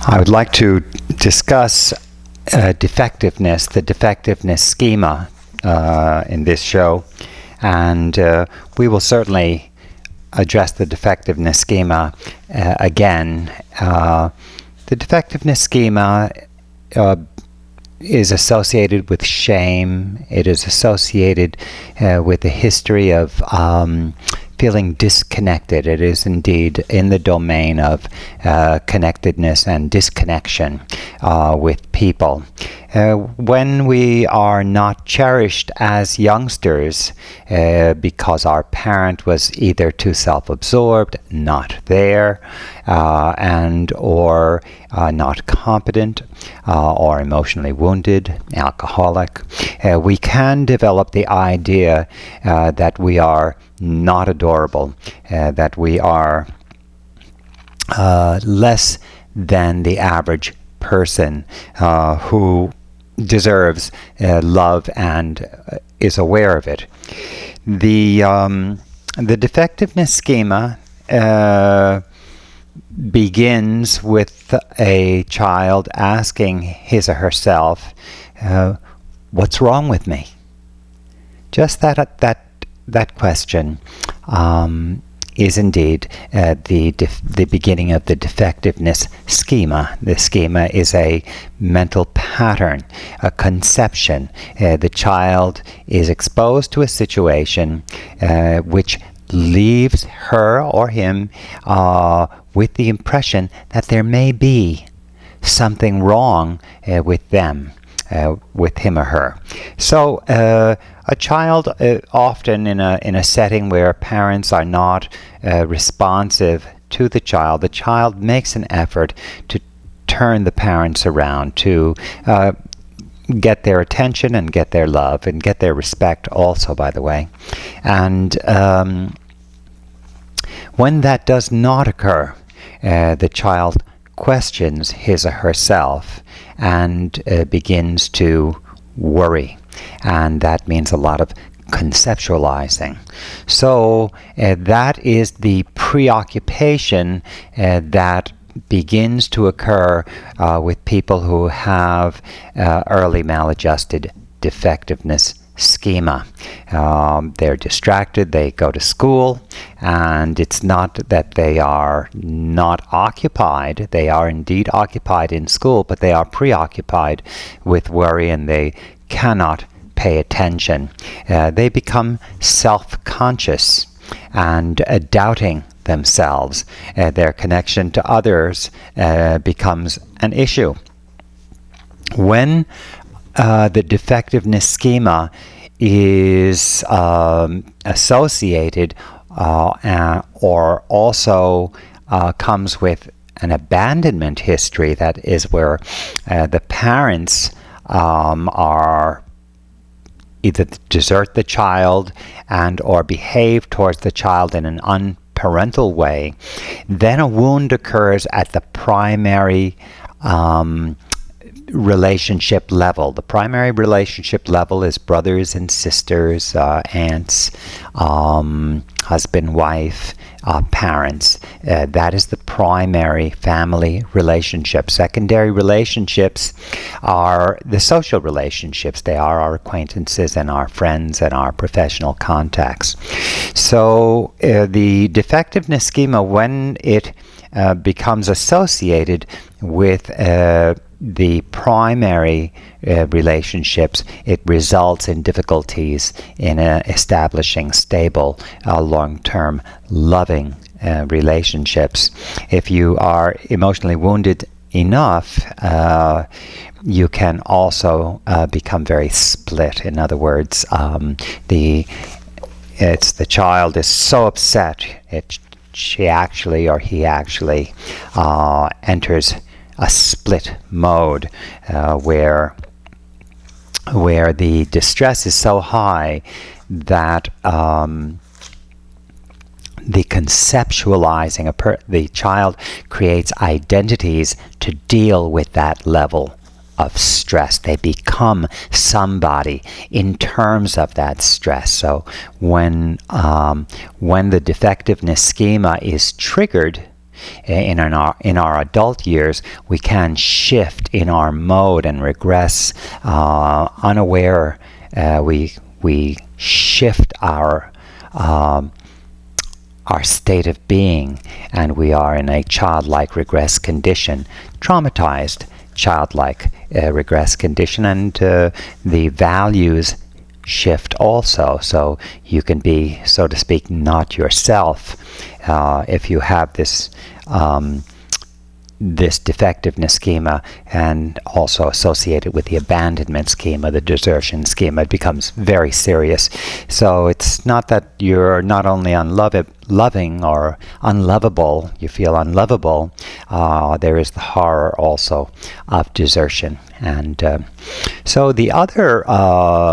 I would like to discuss defectiveness, the defectiveness schema in this show, and we will certainly address the defectiveness schema again. The defectiveness schema is associated with shame. It is associated with a history of feeling disconnected. It is indeed in the domain of connectedness and disconnection with people. When we are not cherished as youngsters because our parent was either too self-absorbed, not there, or not competent, or emotionally wounded, alcoholic, we can develop the idea that we are not adorable, that we are less than the average person who deserves love and is aware of it. The defectiveness schema begins with a child asking his or herself, "What's wrong with me?" Just that question is indeed the beginning of the defectiveness schema. The schema is a mental pattern, a conception. The child is exposed to a situation which leaves her or him with the impression that there may be something wrong with them, with him or her. So a child, often in a setting where parents are not responsive to the child makes an effort to turn the parents around, to get their attention and get their love and get their respect also, by the way. And when that does not occur, the child questions his or herself and begins to worry. And that means a lot of conceptualizing. So that is the preoccupation that begins to occur with people who have early maladjusted defectiveness schema. They're distracted, they go to school, and it's not that they are not occupied. They are indeed occupied in school, but they are preoccupied with worry and they cannot pay attention. They become self-conscious and doubting themselves. Their connection to others becomes an issue. When the defectiveness schema is associated or also comes with an abandonment history, that is where the parents are either desert the child and or behave towards the child in an unparental way, then a wound occurs at the primary relationship level. The primary relationship level is brothers and sisters, aunts, husband, wife, parents. That is the primary family relationship. Secondary relationships are the social relationships. They are our acquaintances and our friends and our professional contacts. So the defectiveness schema, when it becomes associated with the primary relationships, it results in difficulties in establishing stable, long-term, loving relationships. If you are emotionally wounded enough, you can also become very split. In other words, the child is so upset, she actually or he actually enters a split mode where the distress is so high that the conceptualizing, the child creates identities to deal with that level of stress. They become somebody in terms of that stress. So when the defectiveness schema is triggered, in our adult years, we can shift in our mode and regress unaware. We shift our state of being, and we are in a childlike regress condition, traumatized childlike regress condition, and the values shift also. So you can be, so to speak, not yourself if you have this defectiveness schema, and also associated with the abandonment schema, the desertion schema. It becomes very serious. So it's not that you're not only loving or unlovable, you feel unlovable, there is the horror also of desertion. And so the other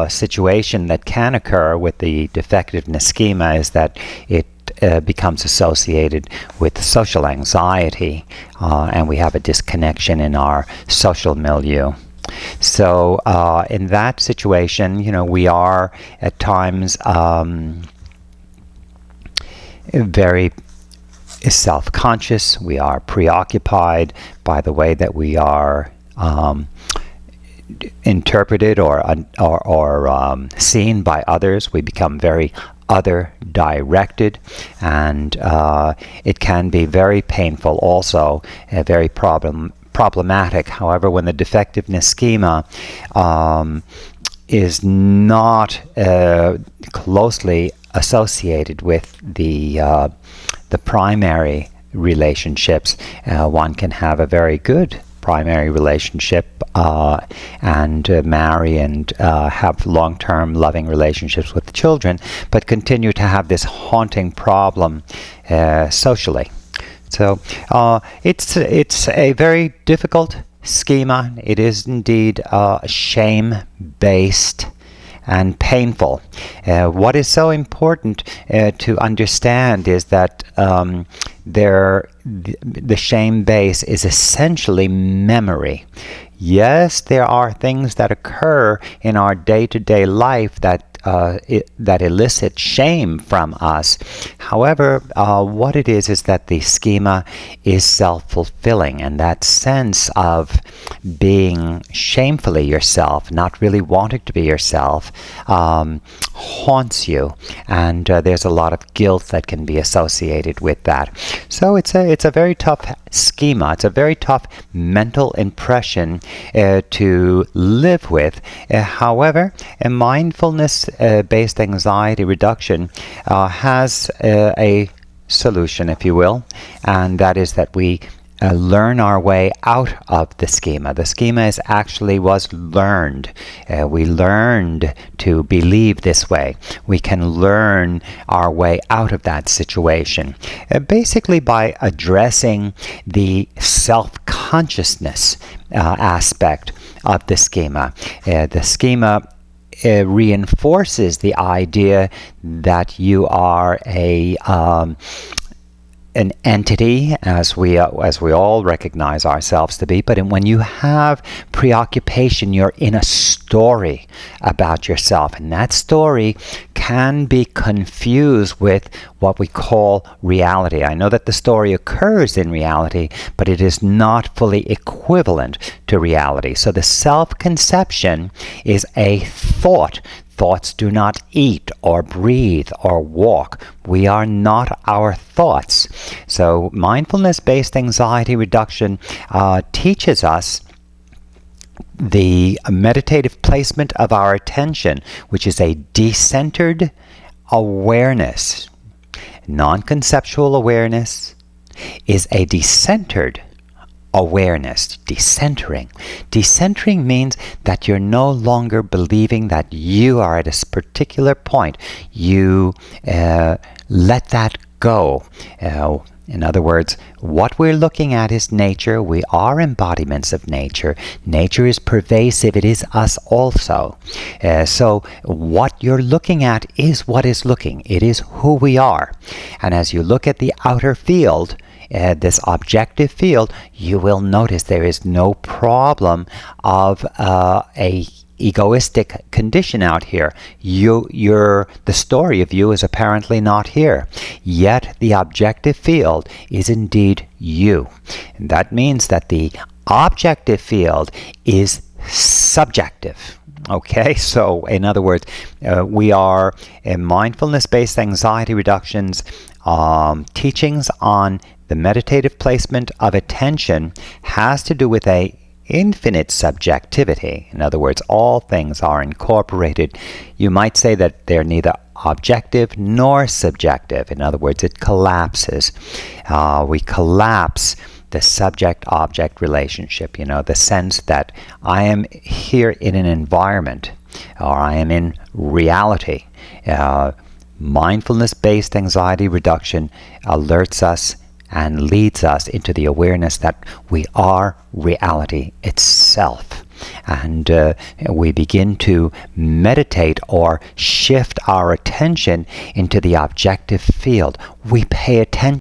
situation that can occur with the defectiveness schema is that it becomes associated with social anxiety, and we have a disconnection in our social milieu. So in that situation, we are at times very self-conscious. We are preoccupied by the way that we are interpreted or seen by others. We become very other-directed, and it can be very painful, also very problematic. However, when the defectiveness schema is not closely associated with the primary relationships, one can have a very good primary relationship and marry and have long-term loving relationships with children, but continue to have this haunting problem socially. So it's a very difficult schema. It is indeed shame-based and painful. What is so important to understand is that the shame base is essentially memory. Yes, there are things that occur in our day-to-day life that elicit shame from us. However, what it is that the schema is self-fulfilling, and that sense of being shamefully yourself, not really wanting to be yourself, haunts you, and there's a lot of guilt that can be associated with that. So it's a very tough schema. It's a very tough mental impression to live with. However, a mindfulness-based anxiety reduction has a solution, if you will, and that is that we learn our way out of the schema. The schema was learned. We learned to believe this way. We can learn our way out of that situation, basically by addressing the self-consciousness aspect of the schema. The schema reinforces the idea that you are an entity, as we all recognize ourselves to be. But when you have preoccupation, you're in a story about yourself, and that story can be confused with what we call reality. I know that the story occurs in reality, but it is not fully equivalent to reality. So the self-conception is a thought. Thoughts do not eat or breathe or walk. We are not our thoughts. So mindfulness-based anxiety reduction teaches us the meditative placement of our attention, which is a decentered awareness. Non-conceptual awareness is a decentered awareness. Decentering. Decentering means that you're no longer believing that you are at a particular point. You let that go. In other words, what we're looking at is nature. We are embodiments of nature. Nature is pervasive. It is us also. So what you're looking at is what is looking. It is who we are. And as you look at the outer field, this objective field, you will notice there is no problem of a egoistic condition out here. The story of you is apparently not here. Yet the objective field is indeed you. And that means that the objective field is subjective. Okay, so in other words, we are in mindfulness-based anxiety reductions teachings on the meditative placement of attention has to do with a infinite subjectivity. In other words, all things are incorporated. You might say that they're neither objective nor subjective. In other words, it collapses. We collapse the subject-object relationship, the sense that I am here in an environment, or I am in reality. Mindfulness-based anxiety reduction alerts us and leads us into the awareness that we are reality itself. And we begin to meditate or shift our attention into the objective field. We pay attention